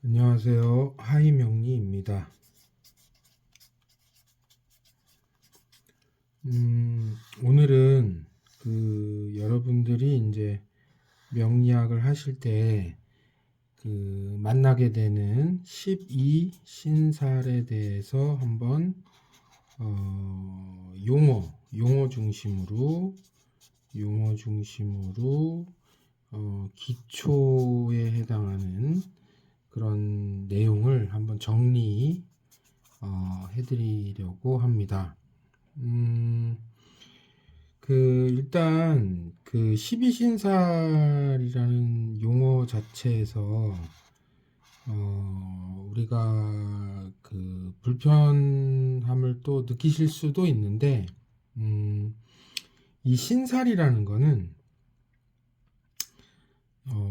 안녕하세요. 하이명리입니다. 오늘은 여러분들이 이제 명리학을 하실 때 만나게 되는 12신살에 대해서 한번 용어 중심으로 기초에 해당하는 그런 내용을 한번 해드리려고 합니다. 일단 12신살이라는 용어 자체에서 우리가 불편함을 또 느끼실 수도 있는데, 이 신살이라는 거는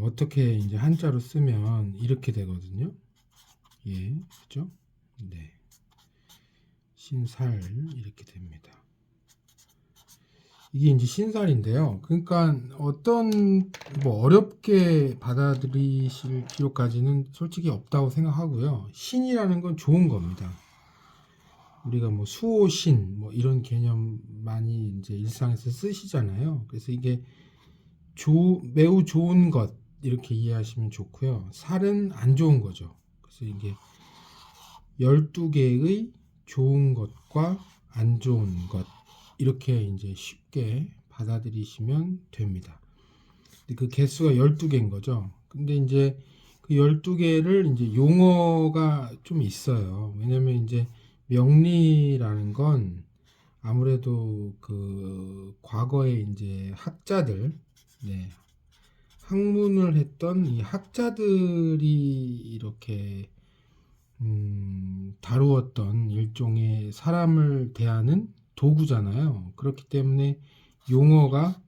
어떻게 이제 한자로 쓰면 이렇게 되거든요. 예, 그죠? 네. 신살 이렇게 됩니다. 이게 이제 신살인데요. 그러니까 어렵게 받아들이실 필요까지는 솔직히 없다고 생각하고요. 신이라는 건 좋은 겁니다. 우리가 수호신 이런 개념 많이 이제 일상에서 쓰시잖아요. 그래서 이게 매우 좋은 것 이렇게 이해하시면 좋고요. 살은 안 좋은 거죠. 그래서 이게 12개의 좋은 것과 안 좋은 것 이렇게 이제 쉽게 받아들이시면 됩니다. 그 개수가 12개인 거죠. 근데 이제 그 12개를 이제 용어가 좀 있어요. 왜냐면 이제 명리라는 건 아무래도 과거에 이제 학자들, 네, 학문을 했던 이 학자들이 이렇게 다루었던 일종의 사람을 대하는 도구잖아요. 그렇기 때문에 용어가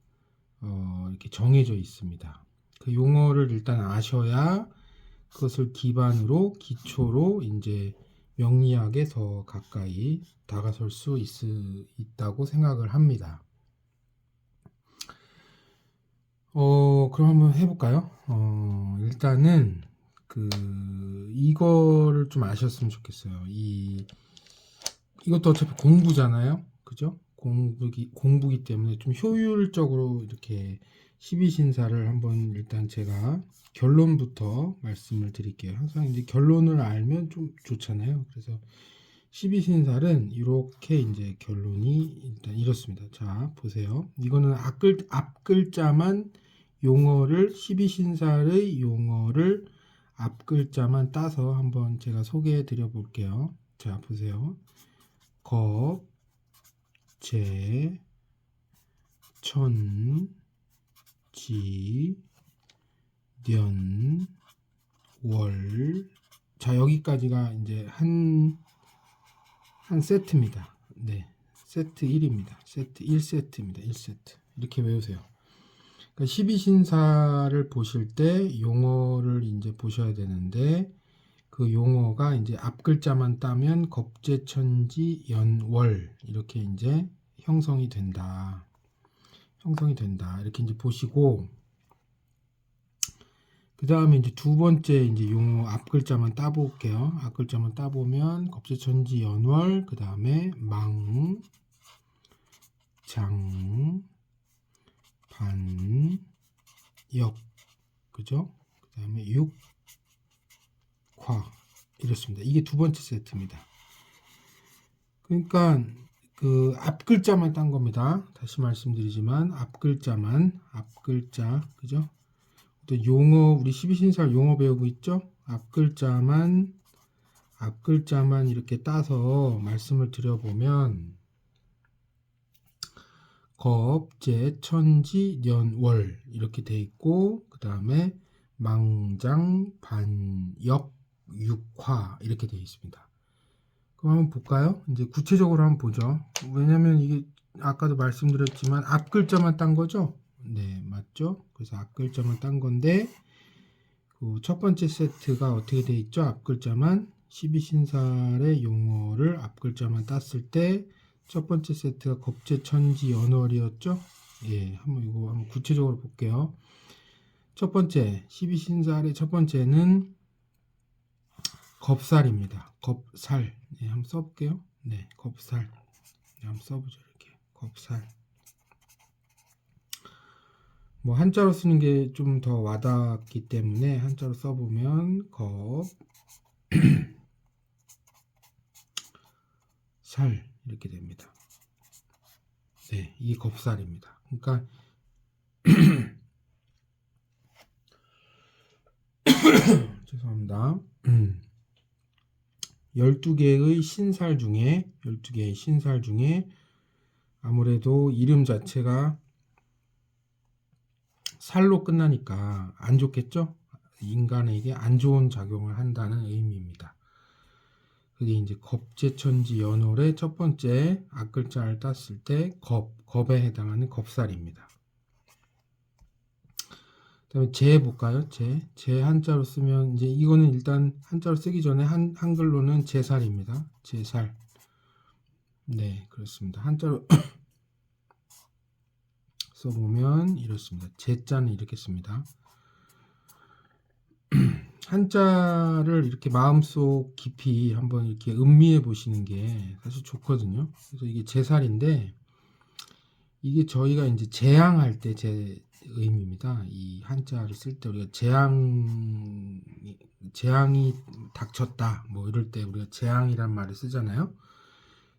이렇게 정해져 있습니다. 그 용어를 일단 아셔야 그것을 기초로 이제 명리학에 더 가까이 다가설 수 있다고 생각을 합니다. 그럼 한번 해볼까요? 일단은 이거를 좀 아셨으면 좋겠어요. 이것도 어차피 공부잖아요. 그죠? 공부기 때문에 좀 효율적으로 이렇게 12신사를 한번 일단 제가 결론부터 말씀을 드릴게요. 항상 이제 결론을 알면 좀 좋잖아요. 그래서 12신살은 이렇게 이제 결론이 일단 이렇습니다. 자, 보세요. 이거는 앞글자만 12신살의 용어를 앞글자만 따서 한번 제가 소개해 드려 볼게요. 자, 보세요. 겁, 재, 천, 지, 년, 월. 자, 여기까지가 이제 한 세트입니다. 네. 세트 1입니다. 세트 1세트입니다. 1세트. 이렇게 외우세요. 그러니까 12신사를 보실 때 용어를 이제 보셔야 되는데, 그 용어가 이제 앞글자만 따면 겁재천지 연월 이렇게 이제 형성이 된다. 이렇게 이제 보시고, 그 다음에 이제 두 번째 이제 용어 앞글자만 따볼게요. 앞글자만 따보면 겁재천지 연월, 그 다음에 망, 장, 반, 역, 그죠? 그 다음에 육, 화 이렇습니다. 이게 두 번째 세트입니다. 그러니까 앞글자만 딴 겁니다. 다시 말씀드리지만 앞글자, 그죠? 또 용어, 우리 12신살 용어 배우고 있죠? 앞글자만 이렇게 따서 말씀을 드려보면 겁, 재, 천지, 년, 월 이렇게 돼 있고, 그 다음에 망장, 반, 역, 육화 이렇게 되어 있습니다. 그럼 한번 볼까요? 이제 구체적으로 한번 보죠. 왜냐면 이게 아까도 말씀드렸지만 앞글자만 딴 거죠? 네, 맞죠? 그래서 앞글자만 딴 건데 첫 번째 세트가 어떻게 되어 있죠? 앞글자만 12신살의 용어를 앞글자만 땄을 때 첫 번째 세트가 겁재천지 연월이었죠? 예, 한번 구체적으로 볼게요. 첫 번째 12신살의 첫 번째는 겁살입니다. 겁살. 네, 한번 써볼게요. 네, 겁살. 네, 한번 써보죠. 이렇게 겁살. 뭐 한자로 쓰는 게 좀 더 와닿기 때문에 한자로 써보면 겁살 이렇게 됩니다. 네, 이 겁살입니다. 그러니까 죄송합니다. 12개의 신살 중에 아무래도 이름 자체가 살로 끝나니까 안 좋겠죠? 인간에게 안 좋은 작용을 한다는 의미입니다. 그게 이제 겁제천지 연월의 첫 번째 앞글자를 땄을 때 겁에 해당하는 겁살입니다. 그다음에 제 볼까요? 제 한자로 쓰면 이제 이거는 일단 한자로 쓰기 전에 한글로는 제살입니다. 제살. 네, 그렇습니다. 한자로 써보면 이렇습니다. 제자는 이렇게 씁니다. 한자를 이렇게 마음속 깊이 한번 이렇게 음미해 보시는 게 사실 좋거든요. 그래서 이게 제살인데 이게 저희가 이제 재앙할 때 제 의미입니다. 이 한자를 쓸 때 우리가 재앙이 닥쳤다 뭐 이럴 때 우리가 재앙이란 말을 쓰잖아요.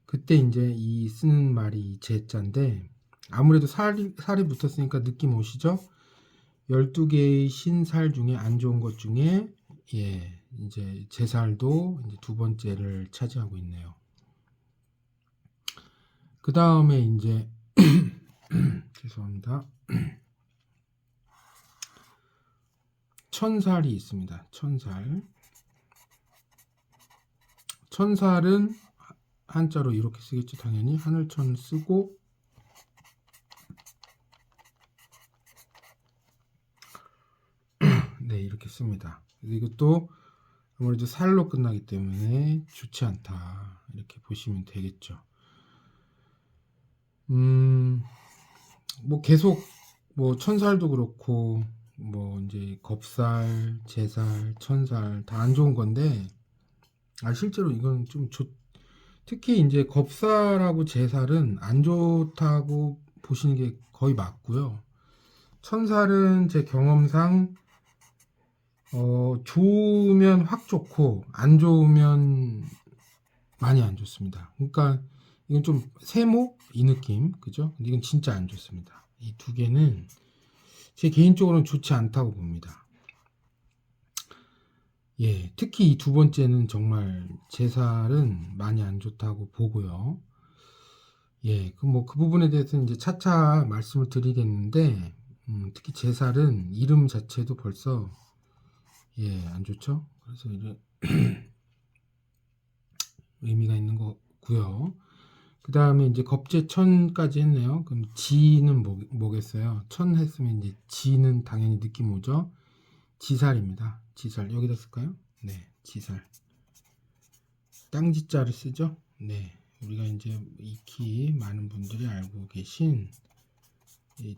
그때 이제 이 쓰는 말이 제자인데 아무래도 살이 붙었으니까 느낌 오시죠? 12개의 신살 중에 안 좋은 것 중에 예, 이제 제살도 이제 두 번째를 차지하고 있네요. 그 다음에 이제 죄송합니다. 천살이 있습니다. 천살은 한자로 이렇게 쓰겠죠. 당연히 하늘천 쓰고 네, 이렇게 씁니다. 이것도 아무래도 살로 끝나기 때문에 좋지 않다. 이렇게 보시면 되겠죠. 뭐 계속 뭐 천살도 그렇고 뭐 이제 겁살, 제살, 천살 다 안 좋은 건데 실제로 이건 좀 특히 이제 겁살하고 제살은 안 좋다고 보시는 게 거의 맞고요. 천살은 제 경험상 좋으면 확 좋고 안 좋으면 많이 안 좋습니다. 그러니까 이건 좀 세모 이 느낌 그죠? 근데 이건 진짜 안 좋습니다. 이 두 개는 제 개인적으로는 좋지 않다고 봅니다. 예, 특히 이 두 번째는 정말 제살은 많이 안 좋다고 보고요. 예, 그 부분에 대해서는 이제 차차 말씀을 드리겠는데, 특히 제살은 이름 자체도 벌써 예, 안 좋죠. 그래서 이제 의미가 있는 거고요. 그 다음에 이제 겁제천까지 했네요. 그럼 지는 뭐겠어요? 천 했으면 이제 지는 당연히 느낌 오죠. 지살입니다. 지살 여기다 쓸까요? 네, 지살. 땅지자를 쓰죠. 네, 우리가 이제 익히 많은 분들이 알고 계신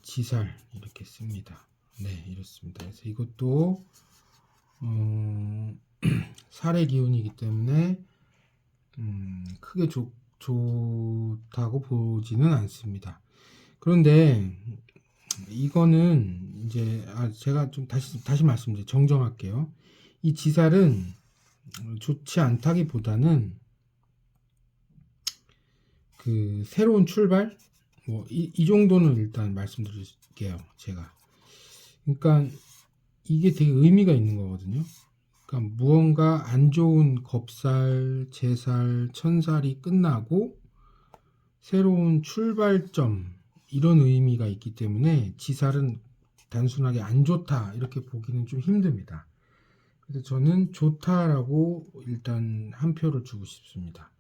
지살 이렇게 씁니다. 네, 이렇습니다. 그래서 이것도 살의 기운이기 때문에 크게 좋다고 보지는 않습니다. 그런데 이거는 이제 제가 좀 다시 말씀드려 정정할게요. 이 지살은 좋지 않다기보다는 그 새로운 출발 뭐 이 정도는 일단 말씀드릴게요. 제가 그러니까 이게 되게 의미가 있는 거거든요. 그러니까 무언가 안 좋은 겁살, 제살, 천살이 끝나고 새로운 출발점 이런 의미가 있기 때문에 지살은 단순하게 안 좋다 이렇게 보기는 좀 힘듭니다. 그래서 저는 좋다라고 일단 한 표를 주고 싶습니다.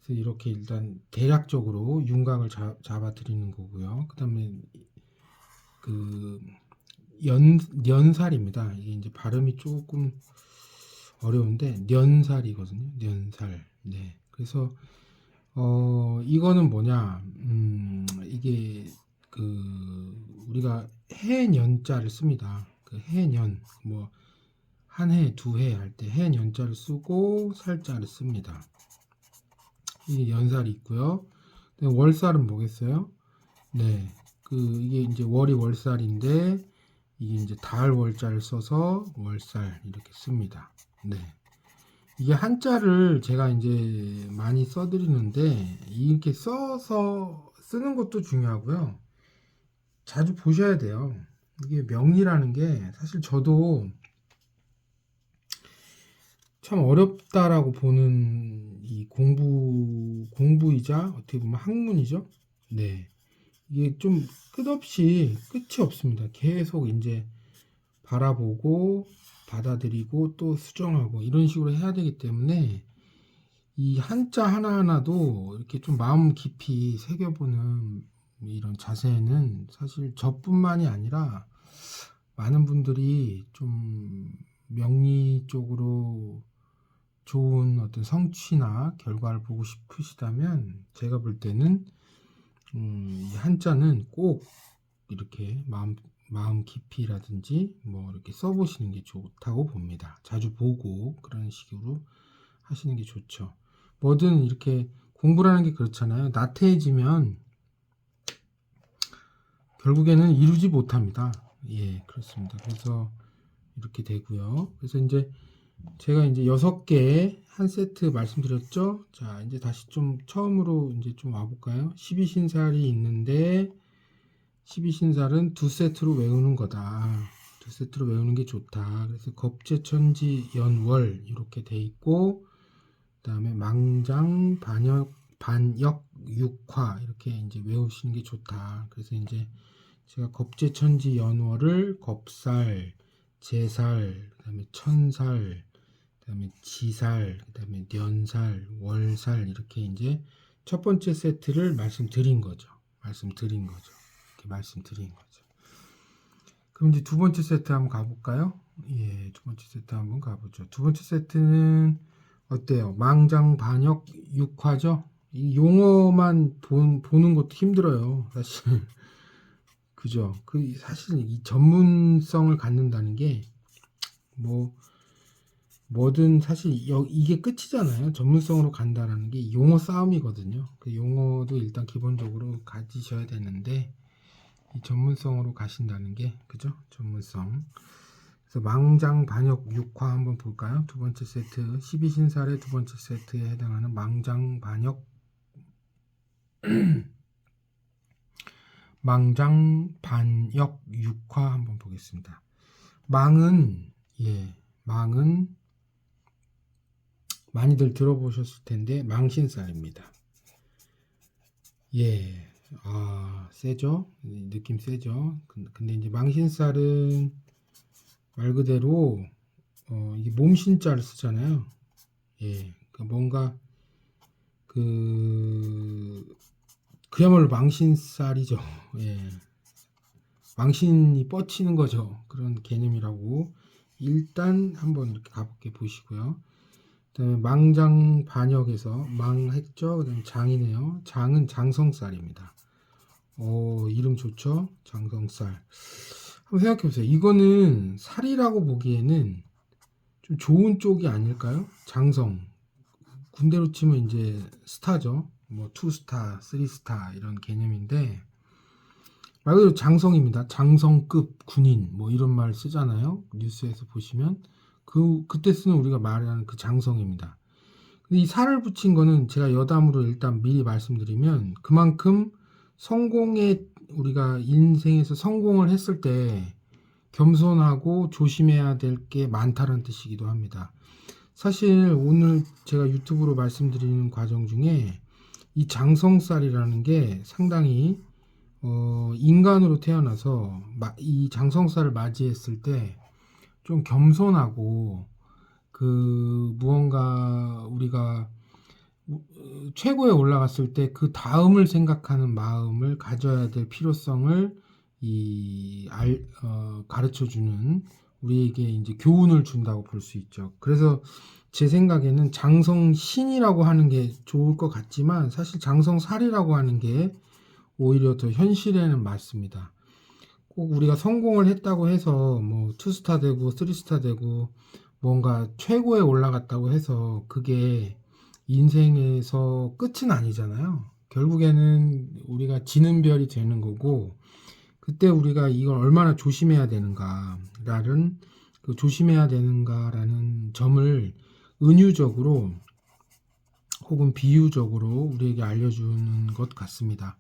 그래서 이렇게 일단 대략적으로 윤곽을 잡아 드리는 거고요. 그 다음에 그 년살입니다. 이게 이제 발음이 조금 어려운데 년살이거든요. 년살. 네. 그래서 이거는 뭐냐? 이게 그 우리가 해년자를 씁니다. 그 해년 뭐 한 해, 두 해 할 때 해 연자를 쓰고 살자를 씁니다. 이게 연살이 있고요. 월살은 뭐겠어요? 네, 이게 이제 월이 월살인데 이게 이제 달 월자를 써서 월살 이렇게 씁니다. 네. 이게 한자를 제가 이제 많이 써드리는데 이렇게 써서 쓰는 것도 중요하고요. 자주 보셔야 돼요. 이게 명리라는 게 사실 저도 참 어렵다라고 보는 이 공부이자 어떻게 보면 학문이죠. 네. 이게 좀 끝없이 끝이 없습니다. 계속 이제 바라보고 받아들이고 또 수정하고 이런 식으로 해야 되기 때문에 이 한자 하나하나도 이렇게 좀 마음 깊이 새겨보는 이런 자세는 사실 저뿐만이 아니라 많은 분들이 좀 명리 쪽으로 좋은 어떤 성취나 결과를 보고 싶으시다면 제가 볼 때는 이 한자는 꼭 이렇게 마음 깊이라든지 뭐 이렇게 써보시는 게 좋다고 봅니다. 자주 보고 그런 식으로 하시는 게 좋죠. 뭐든 이렇게 공부라는 게 그렇잖아요. 나태해지면 결국에는 이루지 못합니다. 예, 그렇습니다. 그래서 이렇게 되고요. 그래서 이제 제가 이제 6개 한 세트 말씀드렸죠. 자, 이제 다시 좀 처음으로 이제 좀 와볼까요? 12신살이 있는데 12신살은 두 세트로 외우는 거다. 두 세트로 외우는 게 좋다. 그래서 겁재천지 연월 이렇게 돼 있고 그 다음에 망장 반역 육화 이렇게 이제 외우시는 게 좋다. 그래서 이제 제가 겁재천지 연월을 겁살, 제살, 그다음에 천살, 그다음에 지살, 그다음에 년살, 월살 이렇게 이제 첫 번째 세트를 말씀드린 거죠. 이렇게 말씀드린 거죠. 그럼 이제 두 번째 세트 한번 가볼까요? 예, 두 번째 세트 한번 가보죠. 두 번째 세트는 어때요? 망장 반역 육화죠? 이 용어만 보는 것도 힘들어요, 사실. 그죠? 사실 이 전문성을 갖는다는 게 뭐든 사실 이게 끝이잖아요. 전문성으로 간다라는 게 용어 싸움이거든요. 그 용어도 일단 기본적으로 가지셔야 되는데 이 전문성으로 가신다는 게 그죠? 전문성. 그래서 망장 반역 육화 한번 볼까요? 두 번째 세트 12신살의 두 번째 세트에 해당하는 망장 반역 육화 한번 보겠습니다. 망은 많이들 들어보셨을 텐데 망신살입니다. 예, 세죠? 느낌 세죠? 근데 이제 망신살은 말 그대로 이게 몸신자를 쓰잖아요. 예, 뭔가 그야말로 망신살이죠. 예, 망신이 뻗치는 거죠. 그런 개념이라고 일단 한번 이렇게 가볍게 보시고요. 그다음에 망장 반역에서 망했죠. 그다음에 장이네요. 장은 장성살입니다. 이름 좋죠? 장성살. 한번 생각해 보세요. 이거는 살이라고 보기에는 좀 좋은 쪽이 아닐까요? 장성. 군대로 치면 이제 스타죠. 뭐 2스타, 3스타 이런 개념인데 말 그대로 장성입니다. 장성급 군인 뭐 이런 말 쓰잖아요. 뉴스에서 보시면 그때 쓰는 우리가 말하는 그 장성입니다. 이 살을 붙인 거는 제가 여담으로 일단 미리 말씀드리면 그만큼 우리가 인생에서 성공을 했을 때 겸손하고 조심해야 될 게 많다는 뜻이기도 합니다. 사실 오늘 제가 유튜브로 말씀드리는 과정 중에 이 장성살이라는 게 상당히 인간으로 태어나서 이 장성살을 맞이했을 때 좀 겸손하고 무언가 우리가 최고에 올라갔을 때 그 다음을 생각하는 마음을 가져야 될 필요성을 가르쳐주는 우리에게 이제 교훈을 준다고 볼 수 있죠. 그래서 제 생각에는 장성신이라고 하는 게 좋을 것 같지만 사실 장성살이라고 하는 게 오히려 더 현실에는 맞습니다. 꼭 우리가 성공을 했다고 해서 뭐 2스타 되고 3스타 되고 뭔가 최고에 올라갔다고 해서 그게 인생에서 끝은 아니잖아요. 결국에는 우리가 지는 별이 되는 거고, 그때 우리가 이걸 얼마나 조심해야 되는가라는 그 조심해야 되는가라는 점을 은유적으로 혹은 비유적으로 우리에게 알려주는 것 같습니다.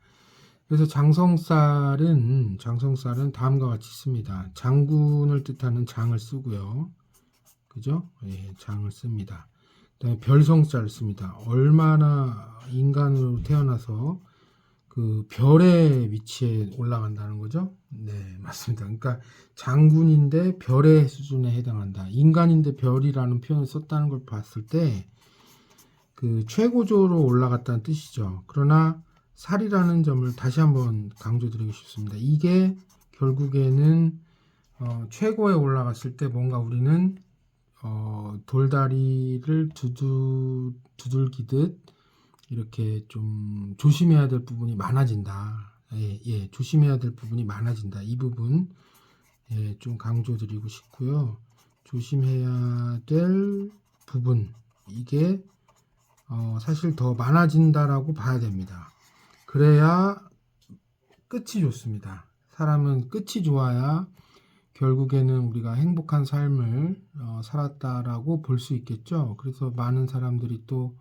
그래서 장성살은 다음과 같이 씁니다. 장군을 뜻하는 장을 쓰고요. 그죠? 예, 장을 씁니다. 그다음에 별성자를 씁니다. 얼마나 인간으로 태어나서 그 별의 위치에 올라간다는 거죠? 네, 맞습니다. 그러니까 장군인데 별의 수준에 해당한다. 인간인데 별이라는 표현을 썼다는 걸 봤을 때 그 최고조로 올라갔다는 뜻이죠. 그러나 살이라는 점을 다시 한번 강조드리고 싶습니다. 이게 결국에는 최고에 올라갔을 때 뭔가 우리는 돌다리를 두들기듯 이렇게 좀 조심해야 될 부분이 많아진다. 예, 조심해야 될 부분이 많아진다. 이 부분 예, 좀 강조드리고 싶고요. 조심해야 될 부분 이게 사실 더 많아진다라고 봐야 됩니다. 그래야 끝이 좋습니다. 사람은 끝이 좋아야 결국에는 우리가 행복한 삶을 살았다라고 볼 수 있겠죠. 그래서 많은 사람들이 또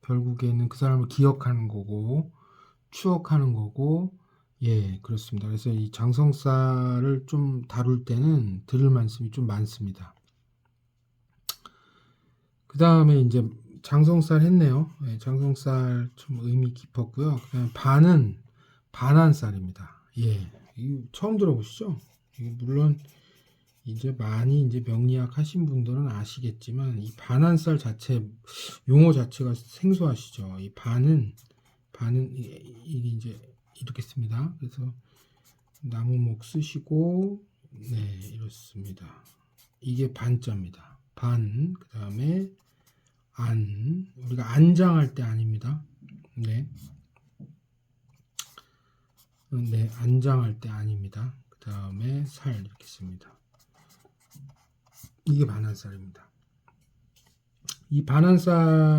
결국에는 그 사람을 기억하는 거고 추억하는 거고 예 그렇습니다. 그래서 이 장성살을 좀 다룰 때는 들을 말씀이 좀 많습니다. 그 다음에 이제 장성살 했네요. 예, 장성살 좀 의미 깊었고요. 그다음에 반은 반한살입니다. 예, 이거 처음 들어보시죠? 물론 이제 많이 이제 명리학 하신 분들은 아시겠지만 이 반한살 자체 용어 자체가 생소하시죠. 이 반은 이게 이제 이렇게 씁니다. 그래서 나무목 쓰시고 네 이렇습니다. 이게 반자입니다. 반 그다음에 안 우리가 안장할 때 아닙니다. 네. 네, 안장할 때 아닙니다. 그 다음에 살 이렇게 씁니다. 이게 반한살입니다. 이 반한살은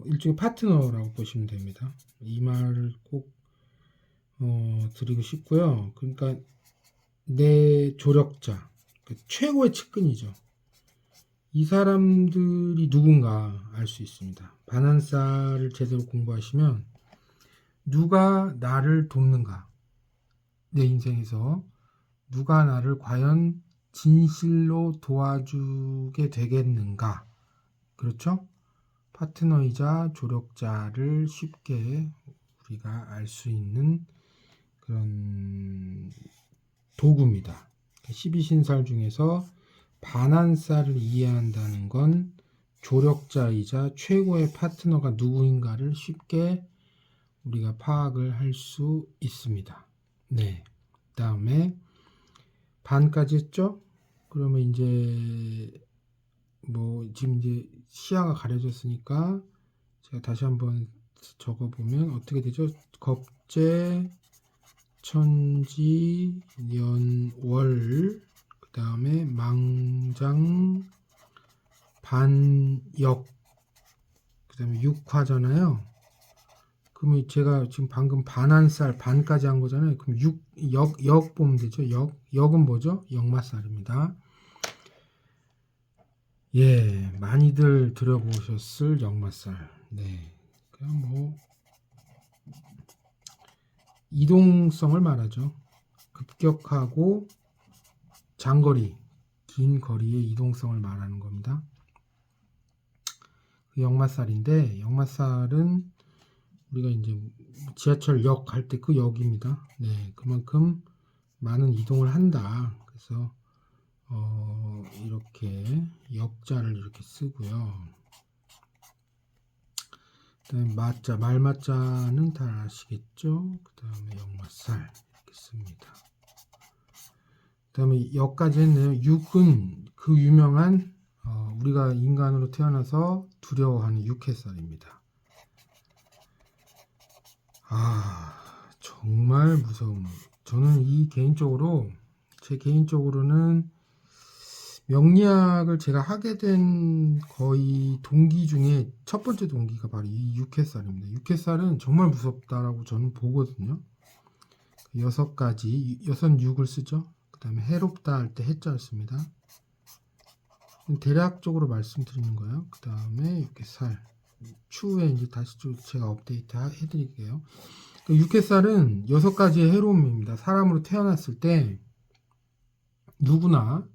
일종의 파트너라고 보시면 됩니다. 이 말을 꼭 드리고 싶고요. 그러니까 내 조력자, 그 최고의 측근이죠. 이 사람들이 누군가 알 수 있습니다. 반한살을 제대로 공부하시면 누가 나를 돕는가, 내 인생에서 누가 나를 과연 진실로 도와주게 되겠는가, 그렇죠? 파트너이자 조력자를 쉽게 우리가 알 수 있는 그런 도구입니다. 12신살 중에서 반한살을 이해한다는 건 조력자이자 최고의 파트너가 누구인가를 쉽게 우리가 파악을 할 수 있습니다. 네. 그 다음에 반까지 했죠? 그러면 이제 지금 이제 시야가 가려졌으니까 제가 다시 한번 적어보면 어떻게 되죠? 겁재, 천지, 년, 월, 그 다음에 망장, 반역, 그 다음에 육화잖아요. 그러면 제가 지금 방금 반한살, 반까지 한 거잖아요. 그럼 역 보면 되죠. 역은 뭐죠? 역마살입니다. 예, 많이들 들어보셨을 역마살. 네. 그냥 이동성을 말하죠. 급격하고 장거리, 긴 거리의 이동성을 말하는 겁니다. 그 역마살인데, 역마살은 우리가 이제 지하철역 할 때 그 역입니다. 네, 그만큼 많은 이동을 한다. 그래서 이렇게 역자를 이렇게 쓰고요. 그다음에 마자, 말마자는 다 아시겠죠? 그 다음에 역마살 이렇게 씁니다. 그 다음에 역까지 했네요. 육은 그 유명한 우리가 인간으로 태어나서 두려워하는 육해살입니다. 정말 무서운. 저는 이 개인적으로 제 개인적으로는 명리학을 제가 하게 된 거의 동기 중에 첫 번째 동기가 바로 이 육해살입니다. 육해살은 정말 무섭다라고 저는 보거든요. 6가지, 6을 쓰죠. 그 다음에 해롭다 할 때 해자를 씁니다. 대략적으로 말씀드리는 거예요. 그 다음에 육해살. 추후에 이제 다시 좀 제가 업데이트 해드릴게요. 육해살은 6가지의 해로움입니다. 사람으로 태어났을 때 누구나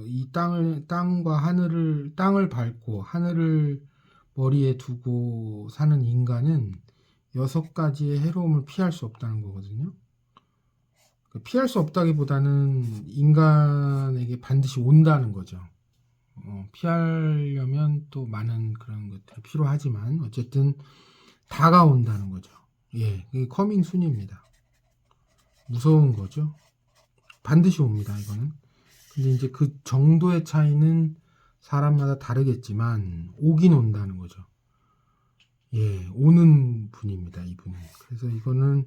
이 땅과 땅을 밟고 하늘을 머리에 두고 사는 인간은 6가지의 해로움을 피할 수 없다는 거거든요. 피할 수 없다기보다는 인간에게 반드시 온다는 거죠. 피하려면 또 많은 그런 것들이 필요하지만 어쨌든 다가온다는 거죠. 예, 그게 커밍 순입니다. 무서운 거죠. 반드시 옵니다, 이거는. 근데 이제 그 정도의 차이는 사람마다 다르겠지만 오긴 온다는 거죠. 예, 오는 분입니다, 이분은. 그래서 이거는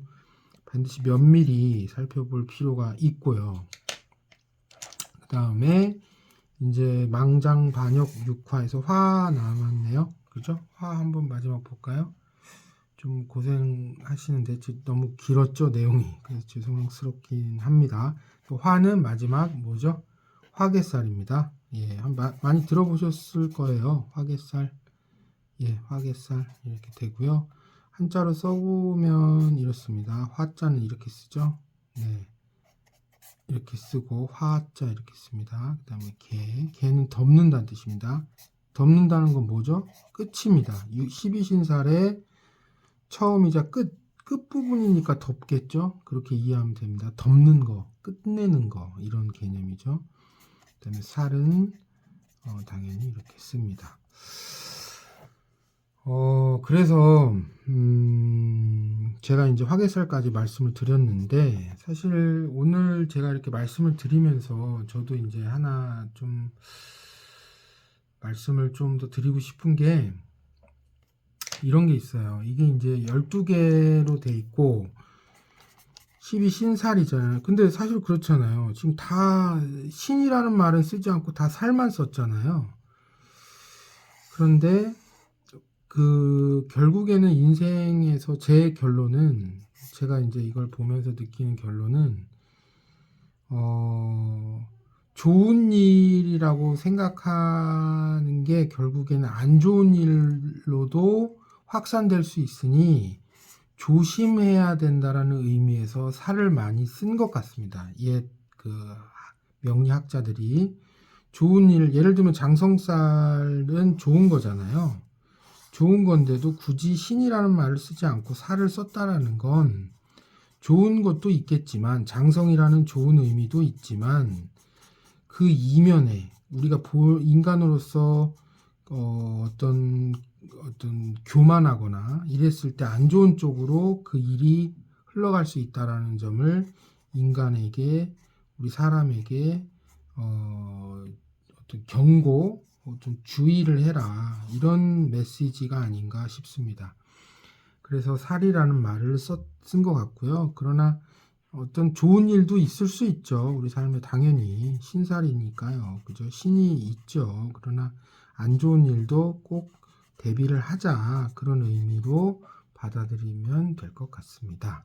반드시 면밀히 살펴볼 필요가 있고요. 그 다음에 이제 망장반역 6화에서 화 남았네요. 그죠? 화 한번 마지막 볼까요? 좀 고생하시는데 너무 길었죠, 내용이. 그래서 죄송스럽긴 합니다. 화는 마지막 뭐죠? 화개살입니다. 예, 많이 들어보셨을 거예요. 화개살. 예, 화개살 이렇게 되고요. 한자로 써보면 이렇습니다. 화자는 이렇게 쓰죠. 네, 이렇게 쓰고 화자 이렇게 씁니다. 그 다음에 개는 덮는다는 뜻입니다. 덮는다는 건 뭐죠? 끝입니다. 12신살의 처음이자 끝부분이니까 덮겠죠? 그렇게 이해하면 됩니다. 덮는 거, 끝내는 거 이런 개념이죠. 그 다음에 살은 당연히 이렇게 씁니다. 그래서 제가 이제 화개살까지 말씀을 드렸는데 사실 오늘 제가 이렇게 말씀을 드리면서 저도 이제 하나 좀 말씀을 좀 더 드리고 싶은 게 이런 게 있어요. 이게 이제 12개로 돼 있고 12신살이잖아요. 근데 사실 그렇잖아요. 지금 다 신이라는 말은 쓰지 않고 다 살만 썼잖아요. 그런데 결국에는 인생에서 제 결론은 제가 이제 이걸 보면서 느끼는 결론은 좋은 일이라고 생각하는 게 결국에는 안 좋은 일로도 확산될 수 있으니 조심해야 된다라는 의미에서 살을 많이 쓴 것 같습니다. 옛 명리학자들이 좋은 일, 예를 들면 장성살은 좋은 거잖아요. 좋은 건데도 굳이 신이라는 말을 쓰지 않고 살을 썼다라는 건 좋은 것도 있겠지만 장성이라는 좋은 의미도 있지만 그 이면에 우리가 인간으로서 어떤 교만하거나 이랬을 때 안 좋은 쪽으로 그 일이 흘러갈 수 있다라는 점을 인간에게 우리 사람에게 어떤 경고, 좀 주의를 해라 이런 메시지가 아닌가 싶습니다. 그래서 살이라는 말을 쓴 것 같고요. 그러나 어떤 좋은 일도 있을 수 있죠. 우리 삶에 당연히 신살이니까요. 그죠? 신이 있죠. 그러나 안 좋은 일도 꼭 대비를 하자. 그런 의미로 받아들이면 될 것 같습니다.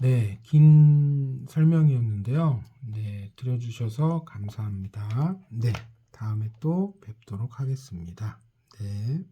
네, 긴 설명이었는데요. 네, 들어주셔서 감사합니다. 네, 다음에 또 뵙도록 하겠습니다. 네.